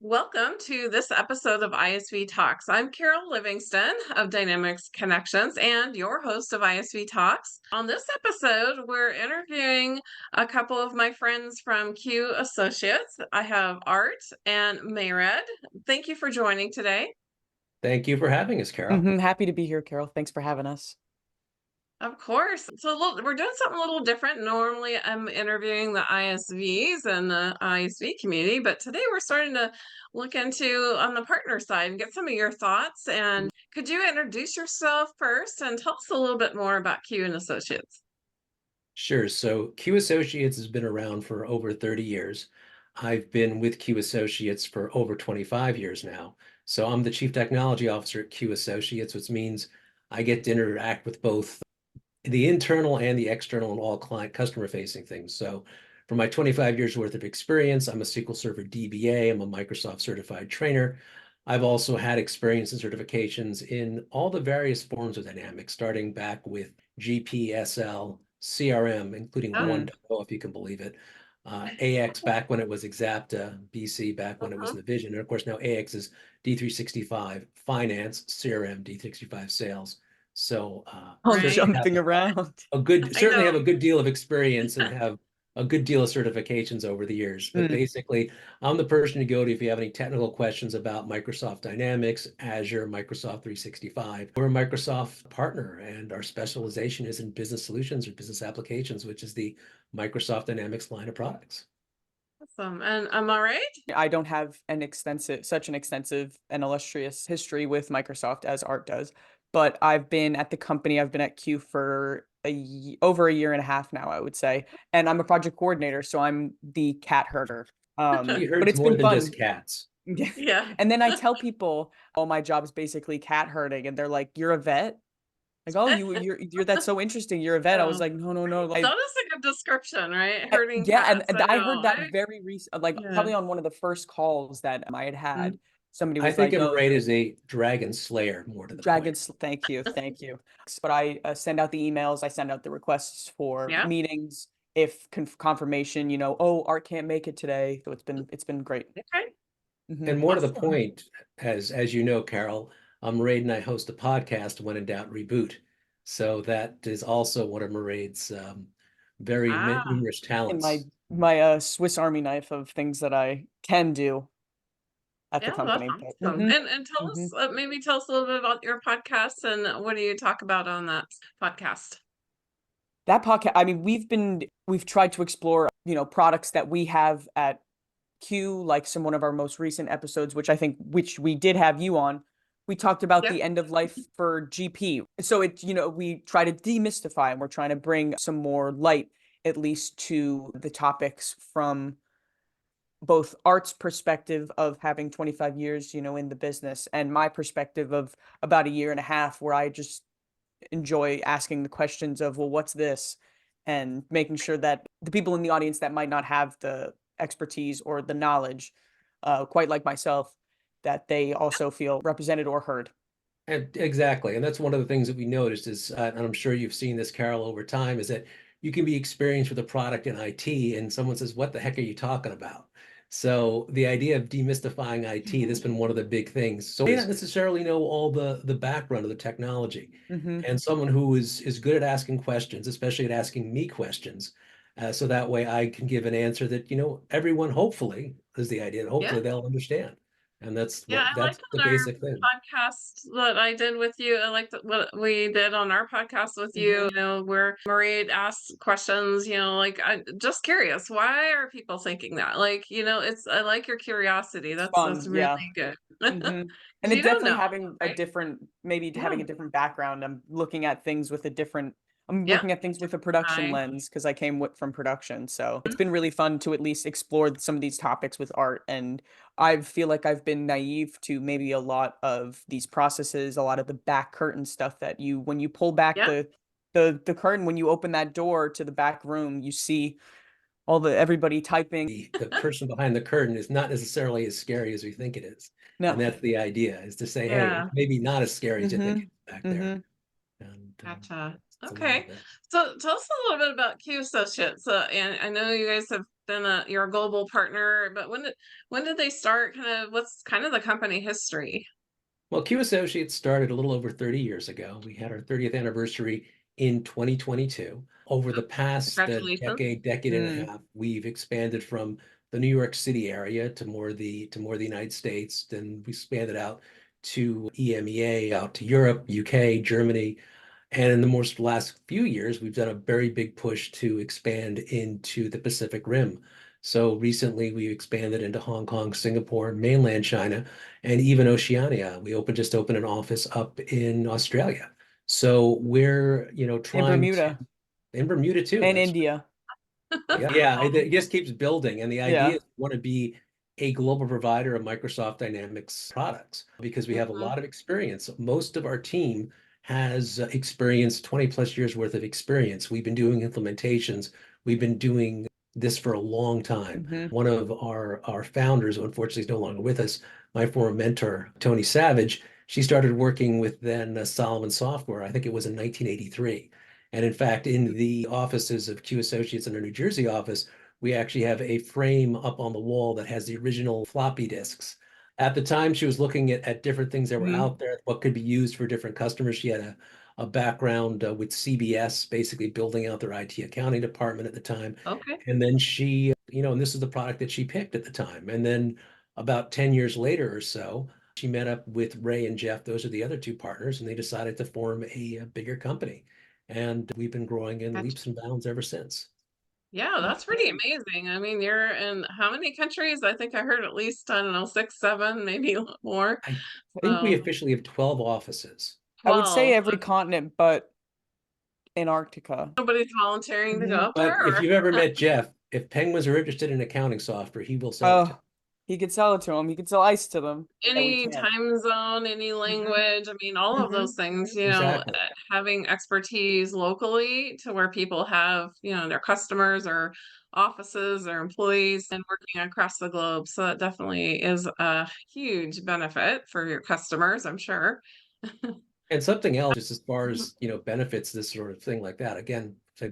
Welcome to this episode of ISV Talks. I'm Carol Livingston of Dynamics Connections and your host of ISV Talks. On this episode, we're interviewing a couple of my friends from Q Associates. I have Art and Mayred. Thank you for joining today. Thank you for having us, Carol. Happy to be here, Carol. Thanks for having us. Of course. We're doing something a little different. Normally, I'm interviewing the ISVs and the ISV community, but today we're starting to look into on the partner side and get some of your thoughts. And could you introduce yourself first and tell us a little bit more about Q and Associates? Sure. So Q Associates has been around for over 30 years. I've been with Q Associates for over 25 years now. So I'm the Chief Technology Officer at Q Associates, which means I get to interact with both the internal and the external and all client customer facing things. So for my 25 years worth of experience, I'm a SQL Server DBA. I'm a Microsoft certified trainer. I've also had experience and certifications in all the various forms of Dynamics, starting back with GPSL, CRM, including Oh, 1.0, if you can believe it, AX back when it was Exapta, BC back when it was uh-huh. Navision, and of course now AX is D365 Finance, CRM, D365 Sales. So All Right. certainly have jumping around. I know. a good deal of experience and have a good deal of certifications over the years. But Mm. basically, I'm the person to go to if you have any technical questions about Microsoft Dynamics, Azure, Microsoft 365. We're a Microsoft partner, and our specialization is in business solutions or business applications, which is the Microsoft Dynamics line of products. Awesome. And am I right? I don't have such an extensive and illustrious history with Microsoft as Art does, but I've been at the company. I've been at Q for over a year and a half now, I would say, and I'm a project coordinator, so I'm the cat herder. He But herds it's more been than just fun. cats. Yeah. Yeah. And then I tell people, "Oh, my job is basically cat herding," and they're like, "You're a vet?" Like, "Oh, you're that's so interesting. You're a vet." I was Oh, like, "No, no, no." Like, that is a good description, right? Herding yeah, and, cats. I I know. heard that very recent, like Yeah. probably on one of the first calls that I had Mm. had. Somebody I was think like, of "Oh, Raid as a dragon slayer more to the point. dragons." Thank you, thank you. But I send out the emails. I send out the requests for Yeah. meetings. If confirmation, oh, Art can't make it today. So it's been great. Okay. Hmm. And more to the Awesome. point, as you know, Carol, Mairead and I host a podcast, When in Doubt, Reboot. So that is also one of Mairead's very Ah, numerous And talents. my Swiss Army knife of things that I can do at the yeah, that's company. But awesome. And tell hmm us, maybe tell us a little bit about your podcast and what do you talk about on that podcast? that podcast. I mean, we've tried to explore products that we have at Q, like one of our most recent episodes, which we did have you on. We talked about Yeah. the end of life for GP. So we try to demystify, and we're trying to bring some more light, at least, to the topics from both Art's perspective of having 25 years, in the business, and my perspective of about a year and a half, where I just enjoy asking the questions of, well, what's this? And making sure that the people in the audience that might not have the expertise or the knowledge, quite like myself, that they also feel represented or heard. And exactly. And that's one of the things that we noticed is, and I'm sure you've seen this, Carol, over time, is that you can be experienced with a product in IT and someone says, what the heck are you talking about? So the idea of demystifying IT, that's been one of the big things. So they not necessarily know all the background of the technology. Hmm. And someone who is good at asking questions, especially at asking me questions, so that way I can give an answer that, everyone hopefully is the idea, and Yeah. hopefully they'll understand. And Yeah, I that's liked the on our basic thing. podcast that I did with you. I liked what we did on our podcast with you, Hmm. where Marie asked questions, like I just curious, why are people thinking that? Like, it's I like your curiosity. It's That's fun, really yeah. good. Hmm. And 'Cause it you don't definitely know, having a right? different, maybe Yeah. having a different background. I'm Yeah. looking at things with a production I lens because I came from production. So it's been really fun to at least explore some of these topics with Art. And I feel like I've been naive to maybe a lot of these processes, a lot of the back curtain stuff that when you pull back yeah. the curtain, when you open that door to the back room, you see everybody typing. The person behind the curtain is not necessarily as scary as we think it is. And No. that's the idea, is to say, hey, it's Yeah. maybe not as scary as you think Hmm. it is back there. Hmm. And Gotcha. it's a lot Okay. of it. So tell us a little bit about Q Associates. And I know you guys have then you're a global partner. But when did they start? Kind of what's kind of the company history? Well, Q Associates started a little over 30 years ago. We had our 30th anniversary in 2022. Over the past Congratulations. decade and a Mm. half, we've expanded from the New York City area to more the United States. Then we expanded out to EMEA, out to Europe, UK, Germany. And in the most last few years, we've done a very big push to expand into the Pacific Rim. So recently, we expanded into Hong Kong, Singapore, mainland China, and even Oceania. We just opened an office up in Australia. So we're, In trying to Bermuda in Bermuda too. and That's India. yeah, it just keeps building. And the idea Yeah. is we want to be a global provider of Microsoft Dynamics products because we have a Mhm. lot of experience. Most of our team has experience, 20 plus years worth of experience. We've been doing implementations. We've been doing this for a long time. Hmm. One of our founders, who unfortunately is no longer with us, my former mentor, Tony Savage, she started working with then Solomon Software. I think it was in 1983. And in fact, in the offices of Q Associates in our New Jersey office, we actually have a frame up on the wall that has the original floppy disks. At the time, she was looking at different things that were Hmm. out there, what could be used for different customers. She had a background with CBS, basically building out their IT accounting department at the time. Okay. And then she, and this is the product that she picked at the time. And then about 10 years later or so, she met up with Ray and Jeff. Those are the other two partners, and they decided to form a bigger company. And we've been growing in Gotcha. leaps and bounds ever since. Yeah, that's pretty amazing. I mean, you're in how many countries? I think I heard at least, I don't know, six, seven, maybe more. I think we So officially have 12 offices. I would say 12. every continent but Antarctica. Nobody's volunteering to go Hmm. up there, But if or you've ever met Jeff, if penguins are interested in accounting software, he will sell it to Oh, he could sell it to them. He could sell ice to them. Yeah, we any can. time zone, any Hmm. language. I mean, all of Hmm. those things, Exactly. having expertise locally to where people have, their customers or offices or employees and working across the globe. So that definitely is a huge benefit for your customers, I'm sure. And something else, just as far as, benefits, this sort of thing like that. Again, I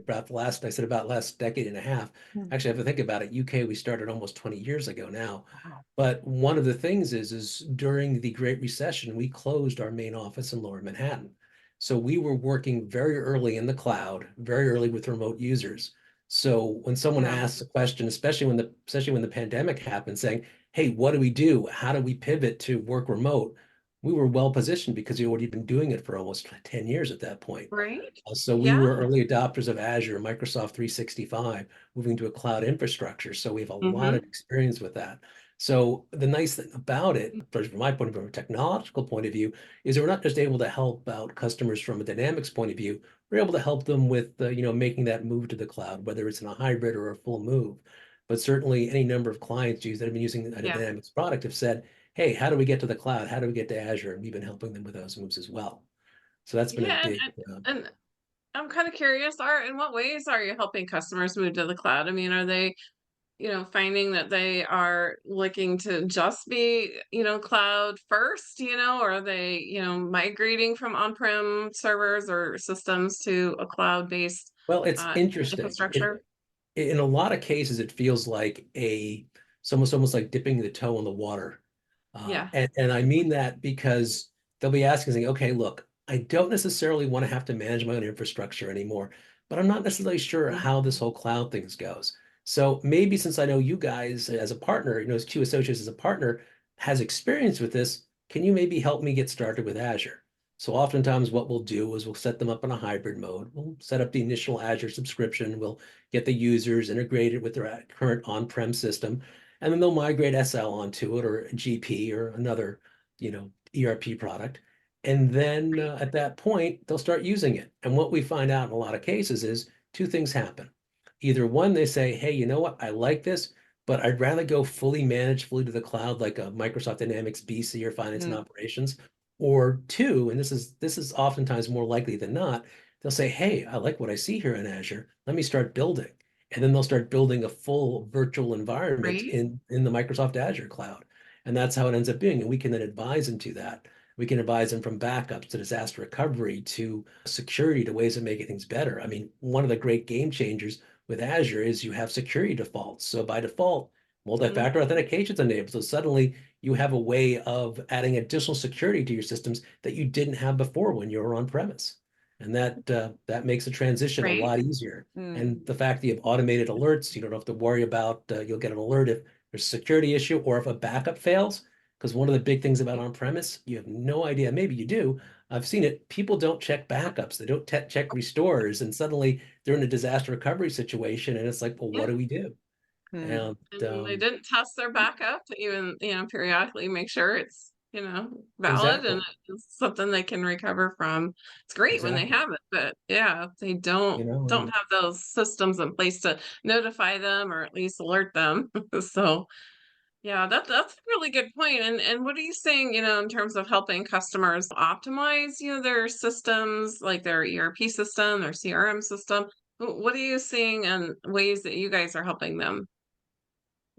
said about last decade and a half. Actually, I have to think about it. UK, we started almost 20 years ago now. Wow. But one of the things is during the Great Recession, we closed our main office in Lower Manhattan. So we were working very early in the cloud, very early with remote users. So when someone Yeah, asks a question, especially when the pandemic happened, saying, "Hey, what do we do? How do we pivot to work remote?" We were well positioned because we already been doing it for almost 10 years at that point. right. So we Yeah. were early adopters of Azure, Microsoft 365, moving to a cloud infrastructure. So we have a lot Hmm. of experience with that. So the nice thing about it, from my point of view, from a technological point of view, is that we're not just able to help out customers from a dynamics point of view. We're able to help them with, making that move to the cloud, whether it's in a hybrid or a full move. But certainly, any number of clients that have been using a Yeah. Dynamics product have said, "Hey, how do we get to the cloud? How do we get to Azure?" And we've been helping them with those moves as well. So that's been a Yeah. big. And I'm kind of curious, in what ways are you helping customers move to the cloud? I mean, are they finding that they are looking to just be, cloud first, or are they, migrating from on-prem servers or systems to a cloud-based Well, it's uh, interesting. infrastructure? In a lot of cases, it feels like it's almost like dipping the toe in the water. Yeah. And I mean that because they'll be asking, saying, "Okay, look, I don't necessarily want to have to manage my own infrastructure anymore, but I'm not necessarily sure Mhm. how this whole cloud things goes. So maybe since I know you guys as a partner, as Q Associates as a partner has experience with this, can you maybe help me get started with Azure?" So oftentimes what we'll do is we'll set them up in a hybrid mode. We'll set up the initial Azure subscription. We'll get the users integrated with their current on-prem system, and then they'll migrate SL onto it or GP or another, ERP product. And then Right. at that point, they'll start using it. And what we find out in a lot of cases is two things happen. Either one, they say, "Hey, you know what? I like this, but I'd rather go fully managed, fully to the cloud, like a Microsoft Dynamics BC or Finance and Mm. Operations." Or two, and this is oftentimes more likely than not, they'll say, "Hey, I like what I see here in Azure. Let me start building." And then they'll start building a full virtual environment Right. in the Microsoft Azure cloud. And that's how it ends up being. And we can then advise them to that. We can advise them from backups to disaster recovery to security to ways of making things better. I mean, one of the great game changers with Azure is you have security defaults. So by default, Mhm. multi-factor authentication is enabled. So suddenly you have a way of adding additional security to your systems that you didn't have before when you were on premise. And that makes the transition a Right. lot easier. And Mm. the fact that you have automated alerts, you don't have to worry about you'll get an alert if there's a security issue or if a backup fails. Because one of the big things about on-premise, you have no idea. Maybe you do. I've seen it. People don't check backups. They don't check restores, and suddenly they're in a disaster recovery situation, and it's like, well, what Yeah. do we do? Mm. And And they didn't test their backup to even, periodically make sure it's, valid and exactly, it's something they can recover from. It's great when they exactly. have it, but yeah, they You don't know, don't and have those systems in place to notify them or at least alert them. So yeah, that's a really good point. And what are you saying, in terms of helping customers optimize, their systems, like their ERP system, their CRM system? What are you seeing and ways that you guys are helping them?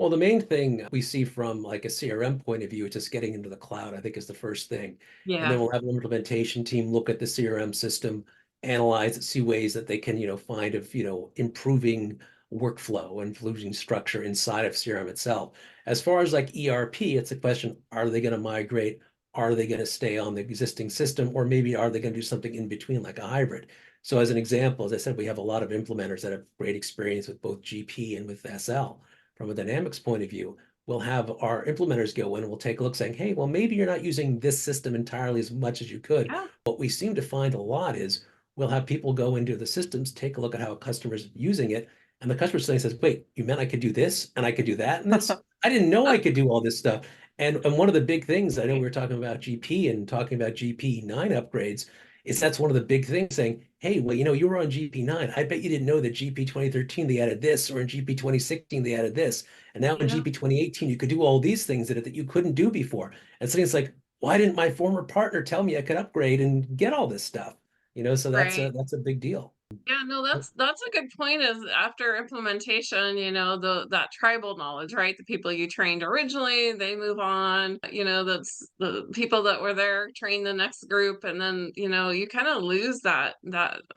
well, the main thing we see from like a CRM point of view is just getting into the cloud, I think is the first thing. And then Yeah. we'll have an implementation team look at the CRM system, analyze it, see ways that they can, find of, improving workflow and improving structure inside of CRM itself. As far as like ERP, it's a question, are they going to migrate? Are they going to stay on the existing system? Or maybe are they going to do something in between, like a hybrid? So as an example, as I said, we have a lot of implementers that have great experience with both GP and with SL from a dynamics point of view. We'll have our implementers go in and we'll take a look saying, hey, well, maybe you're not using this system entirely as much as you could. Yeah. What we seem to find a lot is we'll have people go into the systems, take a look at how a customer's using it. And the customer suddenly says, wait, you meant I could do this and I could do that and this? I didn't know I could do all this stuff. And one of the big things, I know we were talking about GP and talking about GP9 upgrades, is that's one of the big things saying, hey, well, you were on GP9. I bet you didn't know that GP 2013 they added this, or in GP 2016 they added this. And now in Yeah. GP 2018, you could do all these things that you couldn't do before. And so it's like, why didn't my former partner tell me I could upgrade and get all this stuff? So that's Right. a big deal. Yeah, no, that's a good point is after implementation, that tribal knowledge, right? The people you trained originally, they move on, that's the people that were there train the next group and then, you kind of lose that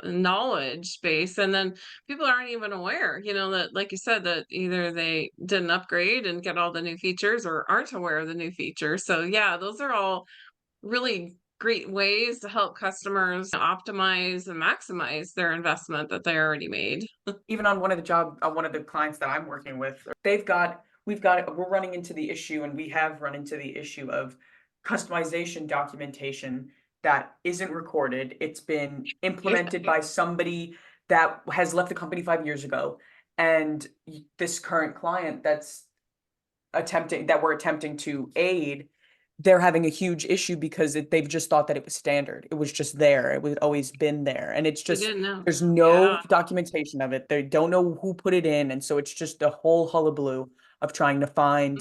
knowledge base and then people aren't even aware, that like you said that either they didn't upgrade and get all the new features or aren't aware of the new features. So yeah, those are all really great ways to help customers optimize and maximize their investment that they already made. Even on one of the clients that I'm working with, we're running into the issue, and we have run into the issue of customization documentation that isn't recorded. It's been implemented by somebody that has left the company 5 years ago, and this current client that we're attempting to aid, they're having a huge issue because they've just thought that it was standard. It was just there. It was always been there. And it's They just, didn't know. there's Yeah. no documentation of it. They don't know who put it in. And so it's just a whole hullabaloo of trying to find,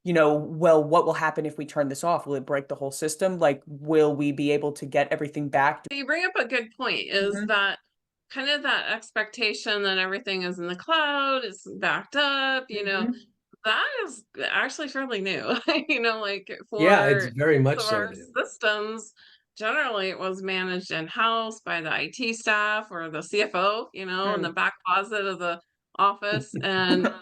Mhm. well, what will happen if we turn this off? Will it break the whole system? Like, will we be able to get everything back? You bring up a good point is Mhm. that kind of that expectation that everything is in the cloud, it's backed up, Mhm. that is actually fairly new. Like Yeah, it's for very much of so our new. systems, generally it was managed in-house by the IT staff or the CFO, in the Mm. back closet of the office. And,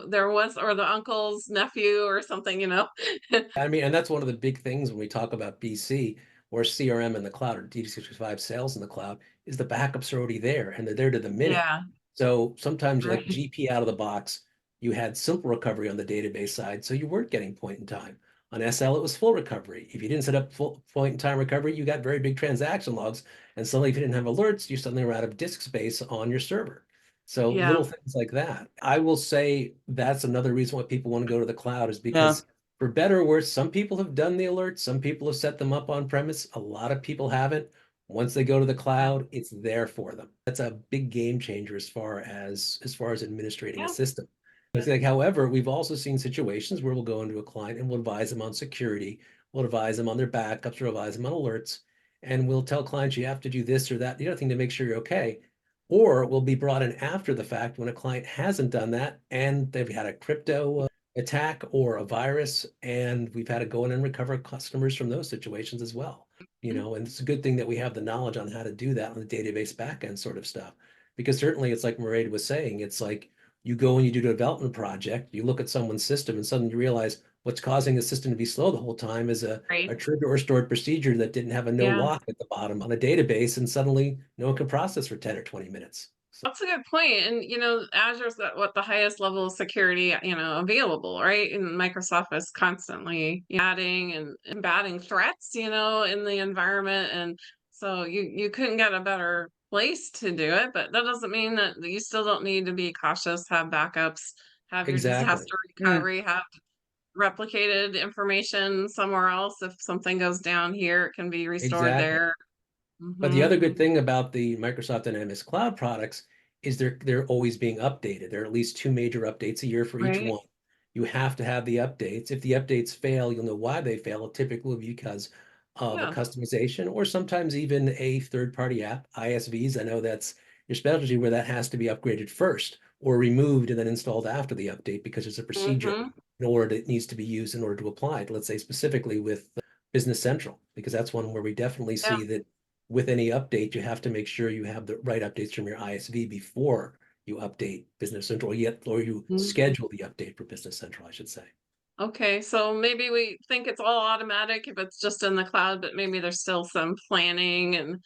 there was, or the uncle's nephew or something, I mean, and that's one of the big things when we talk about BC or CRM in the cloud or D365 sales in the cloud is the backups are already there and they're there to the minute. Yeah, So sometimes like right. GP out of the box, you had simple recovery on the database side, so you weren't getting point in time. On SL, it was full recovery. If you didn't set up full point in time recovery, you got very big transaction logs. And suddenly, if you didn't have alerts, you suddenly were out of disk space on your server. So Yeah. little things like that. I will say that's another reason why people want to go to the cloud is Yeah. because for better or worse, some people have done the alerts, some people have set them up on premise, a lot of people haven't. Once they go to the Yeah. cloud, it's there for them. That's a big game changer as far as administrating a Yeah. system. It's like, however, we've also seen situations where we'll go into a client and we'll advise them on security, we'll advise them on their backups, or advise them on alerts, and we'll tell clients you have to do this or that, the other thing to make sure you're okay. Or we'll be brought in after the fact when a client hasn't done that and they've had a crypto attack or a virus, and we've had to go in and recover customers from those situations as well. And it's a good thing that we have the knowledge on how to do that on the database backend sort of stuff. Because certainly it's like Mairead was saying, it's like you go and you do a development project, you look at someone's system and suddenly you realize what's causing the system to be slow the whole time is a Right. trigger or stored procedure that didn't have a no Yeah. lock at the bottom on a database, and suddenly no one can process for 10 or 20 minutes. So, That's a good point. And Azure's got what the highest level of security, available, right? And Microsoft is constantly adding and embedding threats, in the environment. And so you couldn't get a better place to do it, but that doesn't mean that you still don't need to be cautious, have backups, have your exactly. disaster recovery, have replicated information somewhere else. If something goes down here, it can be restored Exactly. there. But the Hmm. other good thing about the Microsoft Dynamics Cloud products is they're always being updated. There are at least two major updates a year for each Right. one. You have to have the updates. If the updates fail, you'll know why they fail. Typically because of a Yeah. customization or sometimes even a third-party app, ISVs. I know that's your specialty where that has to be upgraded first or removed and then installed after the update because there's a procedure Hmm. in order that needs to be used in order to apply it. Let's say specifically with Business Central, because that's one where we definitely Yeah. see that with any update, you have to make sure you have the right updates from your ISV before you update Business Central, or you Mhm. schedule the update for Business Central, I should say. Okay, so maybe we think it's all automatic if it's just in the cloud, but maybe there's still some planning and,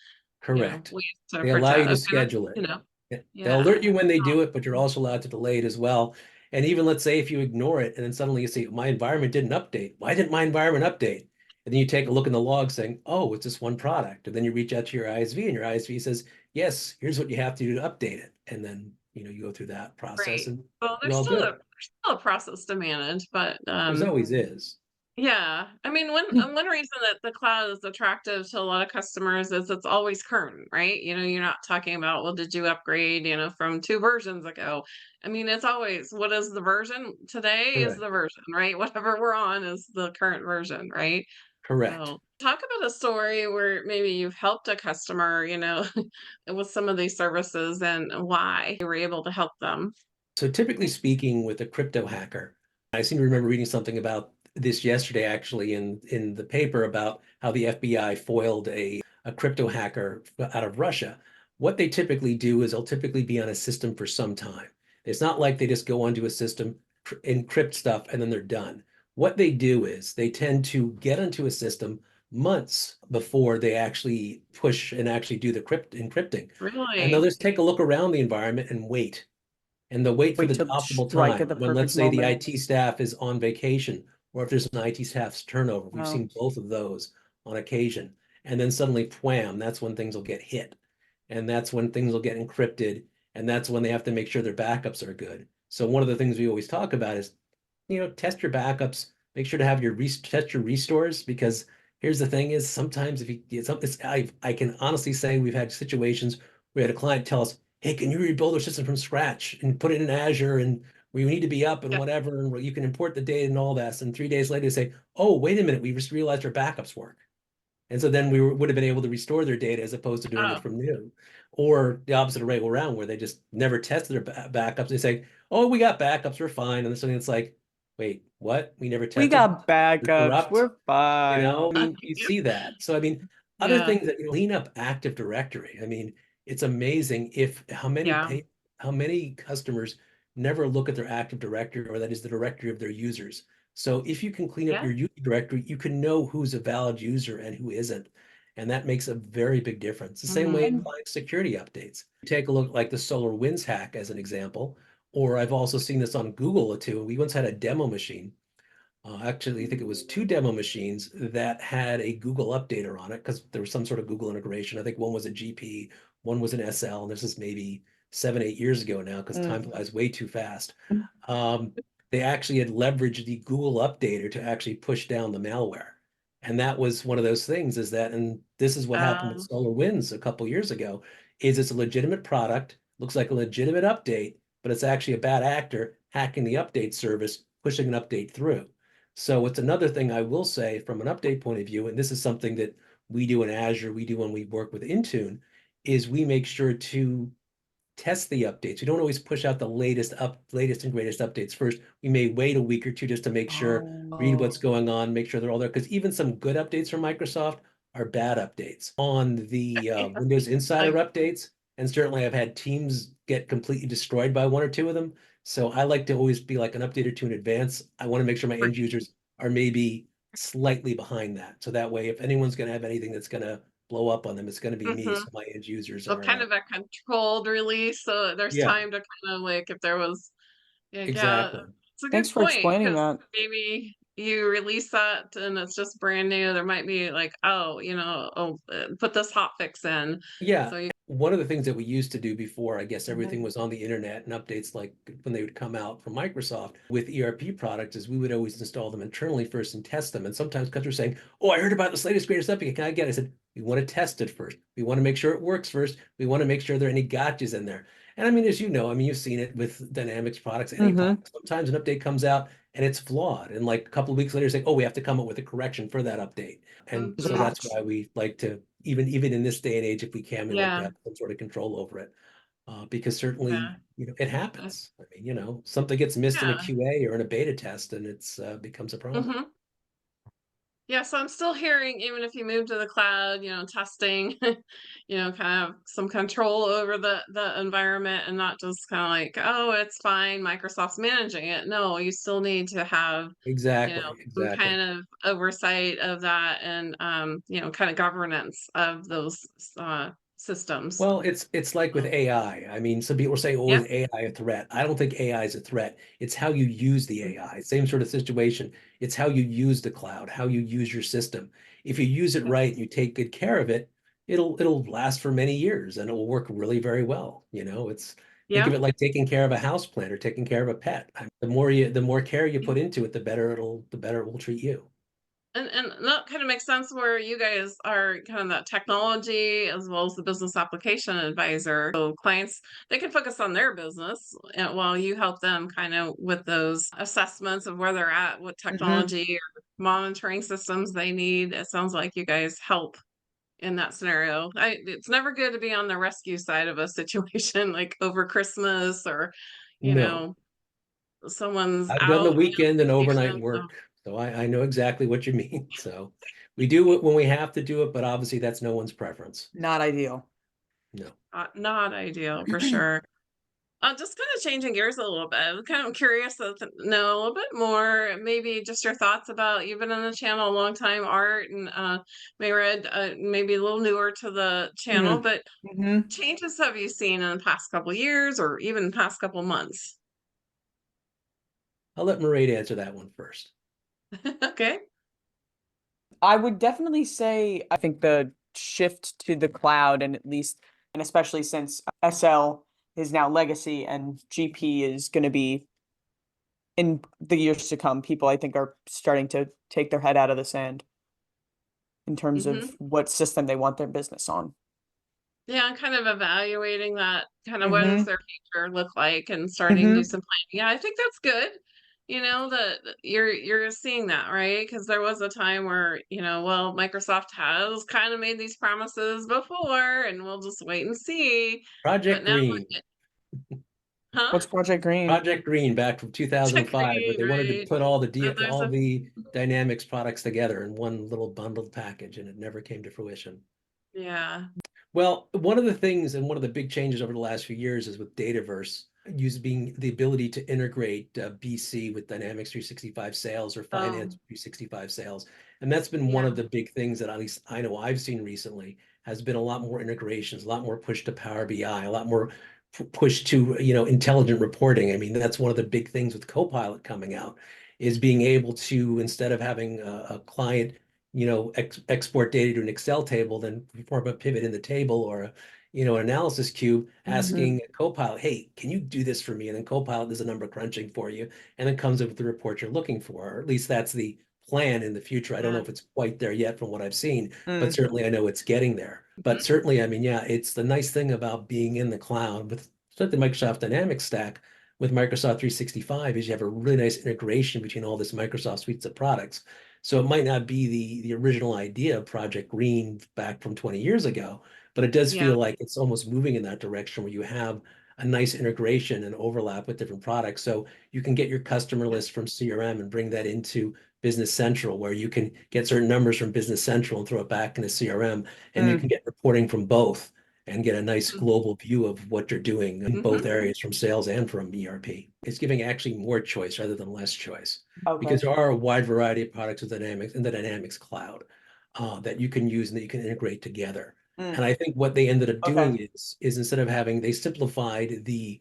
Correct. ways to They allow protect. you to Okay, that's schedule good it. to know. They'll Yeah. alert you when they do it, but you're also allowed to delay it as well. And even let's say if you ignore it and then suddenly you say, my environment didn't update. Why didn't my environment update? And then you take a look in the log saying, oh, it's just one product. And then you reach out to your ISV and your ISV says, yes, here's what you have to do to update it. And then, you go through that process Great. and Well, you're there's all still good. a process to manage, but There's always is. yeah. I mean, one reason that the cloud is attractive to a lot of customers is it's always current, right? You're not talking about, well, did you upgrade, from 2 versions ago? I mean, it's always what is the version today is Correct. the version, right? Whatever we're on is the current version, right? Correct. So, talk about a story where maybe you've helped a customer, with some of these services and why you were able to help them. So typically speaking, with a crypto hacker, I seem to remember reading something about this yesterday, actually, in the paper about how the FBI foiled a crypto hacker out of Russia. What they typically do is they'll typically be on a system for some time. It's not like they just go onto a system, encrypt stuff, and then they're done. What they do is they tend to get onto a system months before they actually push and actually do the encrypting. And they'll Really? just take a look around the environment and wait, and they'll wait for Wait the till optimal strike at time the when, let's perfect say, the moment. IT staff is on vacation, or if there's an IT staff's turnover. We've Oh, seen both of those on occasion. And then suddenly, wham, that's when things will get hit. And that's when things will get encrypted. And that's when they have to make sure their backups are good. So one of the things we always talk about is, test your backups, make sure to have test your restores, because here's the thing is sometimes if you it's something, I can honestly say we've had situations where we had a client tell us, hey, can you rebuild our system from scratch and put it in Azure, and we need to be up and Yeah. whatever, and you can import the data and all that. And 3 days later, they say, oh, wait a minute, we just realized our backups work. And so then would have been able to restore their data as opposed to doing it Oh, from new. Or the opposite way around, where they just never tested their backups. They say, oh, we got backups, we're fine. And then something that's like, wait, what? We never we tested? got backups. Corrupt? We're fine. I mean, you see that. So, I mean, other yeah. things that, clean up Active Directory. I mean, it's amazing if Yeah. how many customers never look at their Active Directory, or that is the directory of their users. So if you can clean up Yeah. your user directory, you can know who's a valid user and who isn't. And that makes a very big difference. The same way Mhm. And applying security updates. Take a look like the SolarWinds hack as an example, or I've also seen this on Google too. We once had a demo machine, actually, I think it was two demo machines that had a Google updater on it because there was some sort of Google integration. I think one was a GP, one was an SL, and this is maybe 7, 8 years ago now because time mm, flies way too fast. Um, they actually had leveraged the Google updater to actually push down the malware. And that was one of those things, is that, and this is what happened with Um, SolarWinds a couple years ago, is it's a legitimate product, looks like a legitimate update, but it's actually a bad actor hacking the update service, pushing an update through. So it's another thing I will say from an update point of view, and this is something that we do in Azure, we do when we work with Intune, is we make sure to test the updates. We don't always push out the latest and greatest updates first. We may wait a week or two just to make sure, read what's oh, going on, make sure they're all there. Because even some good updates from Microsoft are bad updates. On the Windows Insider like, updates, And certainly I've had teams get completely destroyed by one or two of them. So I like to always be like an update or two in advance. I want to make sure my end users are maybe slightly behind that. So that way, if anyone's going to have anything that's going to blow up on them, it's going to be me. Mm-hmm. So my end users So are, kind of a controlled release, so there's yeah, time to kind of like if there was, yeah, exactly. it's a good Thanks for point explaining because that. maybe you release that and it's just brand new. There might be like, oh, put this hot fix in. Yeah. So you, One of the things that we used to do before, I guess everything Mhm. was on the internet and updates like when they would come out from Microsoft with ERP products is we would always install them internally first and test them. And sometimes customers saying, oh, I heard about this latest greatest update. Can I get it? I said, we want to test it first. We want to make sure it works first. We want to make sure there are any gotchas in there. And I mean, as you know, I mean, you've seen it with Dynamics products, any Mhm. product. Sometimes an update comes out and it's flawed. And like a couple of weeks later, say, oh, we have to come up with a correction for that update. And There's a so mhm, that's patch. why we like to even in this day and age, if we can, we like to yeah, have some sort of control over it. Because yeah, certainly, it uh, happens. I mean, something gets missed in a yeah. QA or in a beta test and it's becomes a problem. Hmm. Yeah, so I'm still hearing, even if you move to the cloud, testing, kind of some control over the environment and not just kind of like, oh, it's fine, Microsoft's managing it. No, you still need to have, Exactly, some exactly. kind of oversight of that and kind of governance of those systems. Well, it's like with Um, AI. I mean, some people say, "Oh, yeah. is AI a threat?" I don't think AI is a threat. It's how you use the AI. Same sort of situation. It's how you use the cloud, how you use your system. If you use it right and you take good care of it, it'll last for many years and it will work really very well. It's think of Yeah. it like taking care of a house plant or taking care of a pet. The more care you put into it, the better it will treat you. And that kind of makes sense where you guys are kind of that technology as well as the business application advisor. So clients, they can focus on their business while you help them kind of with those assessments of where they're at, what Mhm. technology or monitoring systems they need. It sounds like you guys help in that scenario. It's never good to be on the rescue side of a situation like over Christmas or, you No. know, someone's I've done the out weekend on and overnight vacation. So work, so I know exactly what you mean. So we do it when we have to do it, but obviously that's no one's preference. Not ideal. No. not ideal for sure. Just kind of changing gears a little bit. I'm kind of curious to know a little bit more, maybe just your thoughts about you've been on the channel a long time, Art and Mayred, maybe a little newer to the channel, Mm. but Mhm. changes have you seen in the past couple years or even past couple months? I'll let Mairead answer that one first. Okay. I would definitely say I think the shift to the cloud and at least and especially since SL is now legacy and GP is going to be in the years to come, people I think are starting to take their head out of the sand in terms Hmm. of what system they want their business on. Yeah, and kind of evaluating that, kind of what does Mhm. their future look like and starting to do Mhm. some planning. Yeah, I think that's good. That you're seeing that, right? Because there was a time where, well, Microsoft has kind of made these promises before and we'll just wait and see. But Project now, Green. huh? What's Project Green? Project Green back from Check 2005, where green, they wanted to right? put There's all a the Dynamics products together in one little bundled package, and it never came to fruition. yeah. Well, one of the things and one of the big changes over the last few years is with Dataverse, being the ability to integrate BC with Dynamics 365 sales or Oh, Finance 365 sales. And that's been one yeah. of the big things that at least I know I've seen recently has been a lot more integrations, a lot more push to Power BI, a lot more push to, intelligent reporting. I mean, that's one of the big things with Copilot coming out is being able to, instead of having a client export data to an Excel table, then perform a pivot in the table or an analysis cube, Mhm. asking Copilot, hey, can you do this for me? And then Copilot does a number crunching for you, and then comes up with the report you're looking for. Or at least that's the plan in the future. I don't know Yeah. if it's quite there yet from what I've seen, but Mm. certainly I know it's getting there. But certainly, I mean, yeah, it's the nice thing about being in the cloud with the Microsoft Dynamics stack with Microsoft 365 is you have a really nice integration between all this Microsoft suites of products. So it might not be the original idea of Project Green back from 20 years ago, but it does Yeah. feel like it's almost moving in that direction where you have a nice integration and overlap with different products. So you can get your customer Yeah. list from CRM and bring that into Business Central, where you can get certain numbers from Business Central and throw it back into CRM, and you Mm. can get reporting from both. and get a nice global view of what you're doing in both areas from sales and from ERP. It's giving actually more choice rather than less choice because there are a wide variety of products with Dynamics in the Dynamics cloud that you can use and that you can integrate together. And I think what they ended up doing is instead of having, they simplified the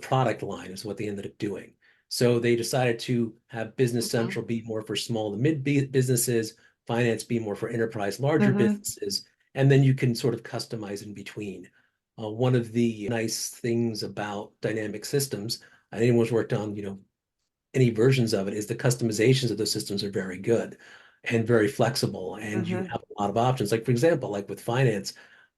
product line is what they ended up doing. So they decided to have Business Central be more for small to mid businesses, finance be more for enterprise, larger businesses, and then you can sort of customize in between. One of the nice things about dynamic systems, anyone who's worked on, any versions of it, is the customizations of those systems are very good and very flexible, and you have a lot of options. Like for example, like with finance,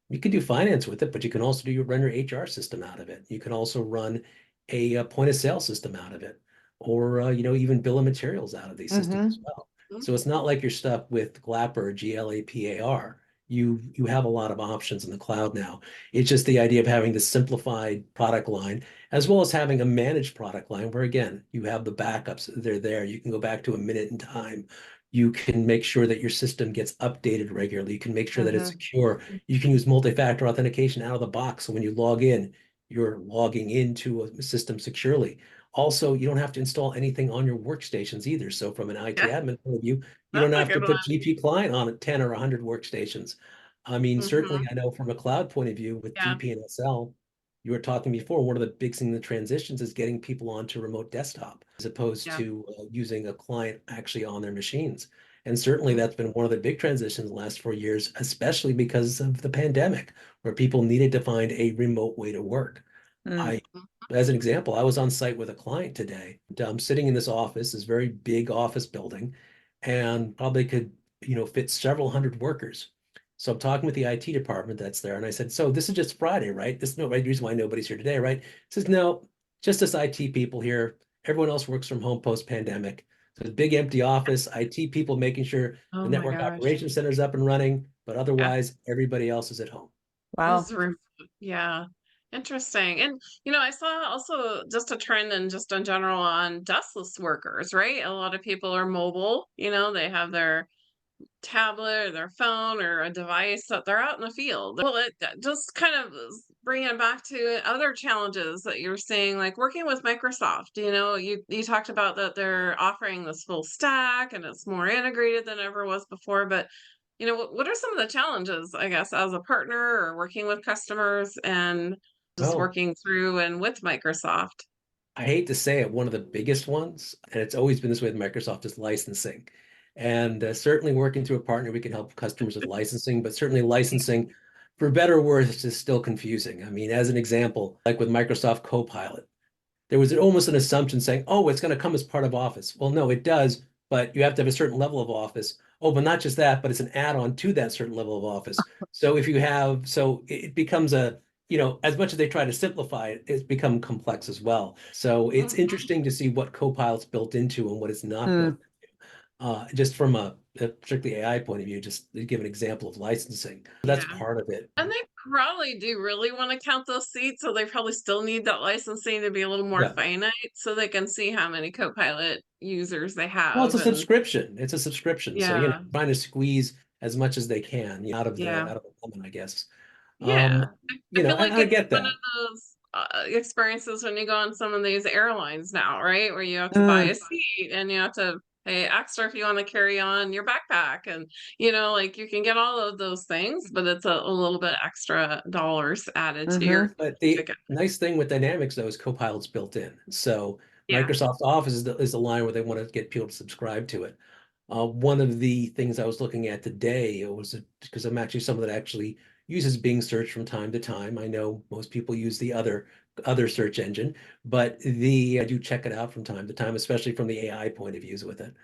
you can do finance with it, but you can also run your HR system out of it. You can also run a point of sale system out of it, or even bill of materials out of these systems as well. So it's not like you're stuck with GLAPR, GLAPAR. You have a lot of options in the cloud now. It's just the idea of having the simplified product line, as well as having a managed product line where, again, you have the backups. They're there. You can go back to a minute in time. You can make sure that your system gets updated regularly. You can make sure that it's secure. You can use multi-factor authentication out of the box. So when you log in, you're logging into a system securely. Also, you don't have to install anything on your workstations either. So from an IT admin point of view, you don't That's a have to good one. put GP client on 10 or 100 workstations. I mean, certainly I know from a cloud point of view with Yeah. GP and SL, you were talking before, one of the big things in the transitions is getting people onto remote desktop as opposed to using a client actually on their machines. And certainly that's been one of the big transitions in the last 4 years, especially because of the pandemic, where people needed to find a remote way to work. As an example, I was on site with a client today. I'm sitting in this office, this very big office building, and probably could, fit several hundred workers. So I'm talking with the IT department that's there, and I said, "So this is just Friday, right? This is no reason why nobody's here today, right?" He says, "No, just us IT people here. Everyone else works from home post-pandemic. So it's a big empty office, IT people making sure Oh the my network gosh. operations center is up and running, but Yeah. otherwise everybody else is at home." Is remote. Yeah. Interesting. And I saw also just a trend and just in general on deskless workers, right? A lot of people are mobile, they have their tablet or their phone or a device that they're out in the field. Well, it just kind of bringing it back to other challenges that you're seeing, like working with Microsoft. You talked about that they're offering this full stack and it's more integrated than ever was before. But what are some of the challenges, I guess, as a partner or working with customers and just Oh, working through and with Microsoft? I hate to say it, one of the biggest ones, and it's always been this way with Microsoft, is licensing. And certainly working through a partner, we can help customers with licensing, but certainly licensing, for better or worse, is still confusing. I mean, as an example, like with Microsoft Copilot, there was almost an assumption saying, oh, it's going to come as part of Office. Well, no, it does, but you have to have a certain level of Office. Oh, but not just that, but it's an add-on to that certain level of Office. So so it becomes as much as they try to simplify it, it's become complex as well. So it's Mhm. interesting to see what Copilot's built into and what it's not built. Just from a strictly AI point of view, just to give an example of licensing, that's Yeah. part of it. And they probably do really want to count those seats, so they probably still need that licensing to be a little more Yeah. finite so they can see how many Copilot users they Well, it's have. a And subscription. It's a subscription. So, yeah, trying to squeeze as much as they can yeah, out of the lemon, I guess. yeah. I feel And like I it's get one that. of those experiences when you go on some of these airlines now, right? Where you have to buy a seat and you have to pay extra if you want to carry on your backpack. And, like you can get all of those things, but it's a little bit extra dollars added to your But the ticket. nice thing with Dynamics, though, is Copilot's built in. So Yeah. Microsoft Office is the line where they want to get people to subscribe to it. One of the things I was looking at today was because I'm actually someone that actually uses Bing search from time to time. I know most people use the other search engine, but I do check it out from time to time, especially from the AI point of views with it.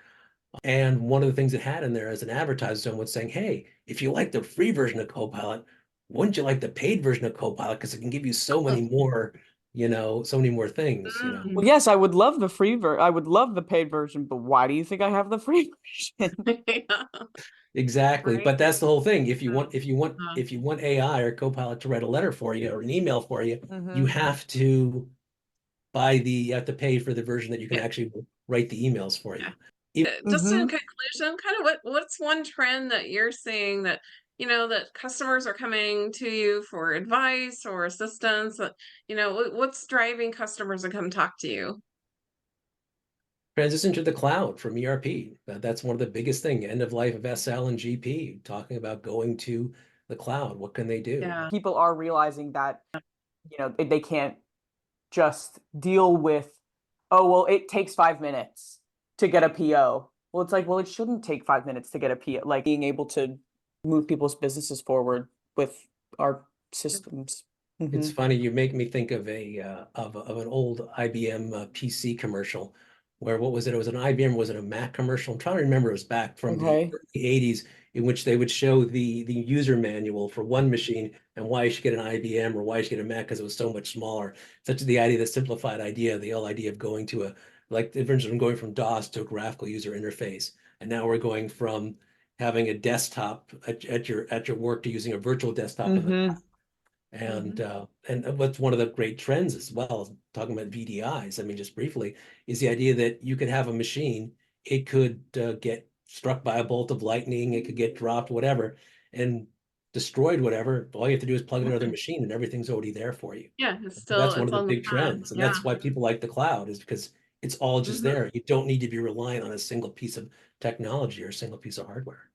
And one of the things it had in there as an advertisement was saying, hey, if you like the free version of Copilot, wouldn't you like the paid version of Copilot? Because it can give you so many more things. Well, Mm. yes, I would love the I would love the paid version, but why do you think I have the free version? Yeah, Exactly. right. But that's the whole thing. If you Uh, want, if you want, uh, if you want AI or Copilot to write a letter for you or an email for you, you Hmm. have to you have to pay for the version that you can yeah, actually write the emails for yeah. you. If Just in Hmm. conclusion, kind of what's one trend that you're seeing that that customers are coming to you for advice or assistance? What's driving customers to come talk to you? Transition to the cloud from ERP. That's one of the biggest thing. End of life of SL and GP, talking about going to the cloud. What can they do? Yeah. People are realizing that, they can't just deal with, oh, well, it takes 5 minutes to get a PO. Well, it's like, well, it shouldn't take 5 minutes to get a PO. Like being able to move people's businesses forward with our systems. It's funny, you make me think of an old IBM PC commercial where what was it? It was an IBM, was it a Mac commercial? I'm trying to remember. It was back from the Okay. early 80s in which they would show the user manual for one machine and why you should get an IBM or why you should get a Mac because it was so much smaller. Such the idea, the simplified idea, the whole idea of going to like the difference from going from DOS to a graphical user interface. And now we're going from having a desktop at your work to using a virtual desktop in the Mm-hmm. and what's one of the great trends as well, talking about VDIs, I mean, just briefly, is the idea that you could have a machine, it could get struck by a bolt of lightning, it could get dropped, whatever, and destroyed, whatever. All you have to do is plug in another machine and everything's already there for you. Yeah, That's one it's of the on the big cloud. trends. And Yeah. that's why people like the cloud, is because it's all just Mhm. there. You don't need to be reliant on a single piece of technology or a single piece of hardware.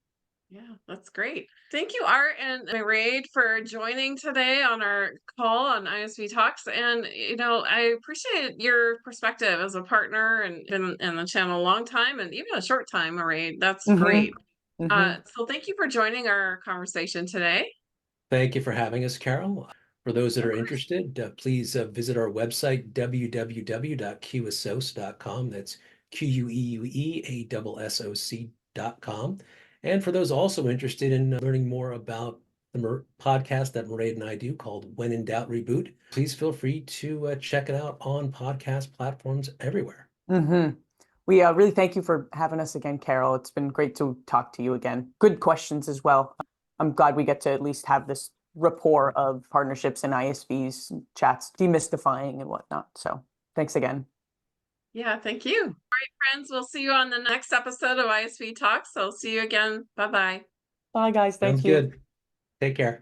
Yeah, that's great. Thank you, Art and Mairead, for joining today on our call on ISV Talks. And, I appreciate your perspective as a partner and been in the channel a long time and even a short time, Mairead. That's great. Mm-hmm. Mm-hmm. So thank you for joining our conversation today. Thank you for having us, Carol. For those that Of are course. interested, please visit our website, www.qassociate.com. That's QUEUEASSOC.com. And for those also interested in learning more about the podcast that Mairead and I do called When in Doubt Reboot, please feel free to check it out on podcast platforms everywhere. Mm-hmm. We really thank you for having us again, Carol. It's been great to talk to you again. Good questions as well. I'm glad we get to at least have this rapport of partnerships and ISVs, and chats, demystifying and whatnot. So thanks again. Yeah, thank you. All right, friends, we'll see you on the next episode of ISV Talks. So see you again. Bye-bye. Bye, guys. Sounds Thank you. good. Take care.